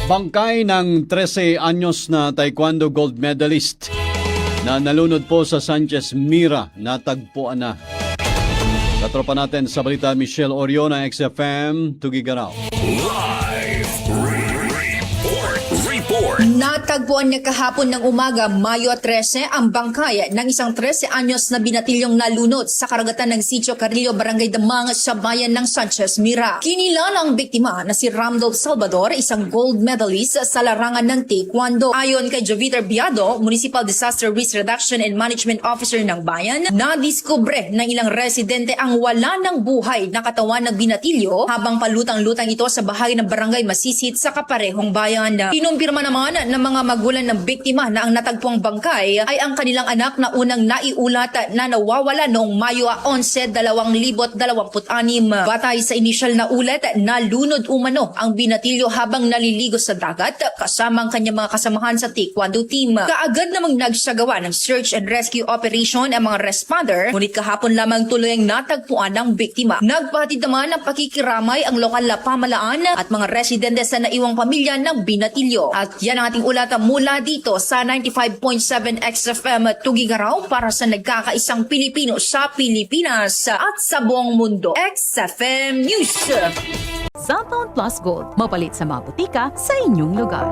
Bangkay ng 13 anyos na taekwondo gold medalist na nalunod po sa Sanchez Mira, natagpuan na. Katropa natin sa balita, Michelle Oriona, XFM, Tugigaraw. Live report. Natagpuan niya kahapon ng umaga, Mayo 13, ang bangkay ng isang 13 anyos na binatilyong nalunod sa karagatan ng Sitio Carrillo, Barangay Damang sa bayan ng Sanchez Mira. Kinilala ang biktima na si Ramdolf Salvador, isang gold medalist sa larangan ng taekwondo. Ayon kay Joviter Biado, Municipal Disaster Risk Reduction and Management Officer ng bayan, nadiskubre ng ilang residente ang wala ng buhay na katawan ng binatilyo habang palutang-lutang ito sa bahagi ng Barangay Masisit sa kaparehong bayan. Kinumpirma naman ng mga magulang ng biktima na ang natagpuang bangkay ay ang kanilang anak na unang naiulat na nawawala noong Mayo 11, 2026. Batay sa inisyal na ulat, nalunod umano ang binatilyo habang naliligo sa dagat kasama ang kanyang mga kasamahan sa taekwondo team. Kaagad namang nagsagawa ng search and rescue operation ang mga responder, ngunit kahapon lamang tuloy ang natagpuan ng biktima. Nagpahatid naman ng pakikiramay ang lokal na pamalaan at mga residente sa naiwang pamilya ng binatilyo. At yan ang ating ulat mula dito sa 95.7 XFM Tugigaraw para sa nagkakaisang Pilipino sa Pilipinas at sa buong mundo. XFM News. Cellphone Plus Gold, mapalit sa mga butika sa inyong lugar.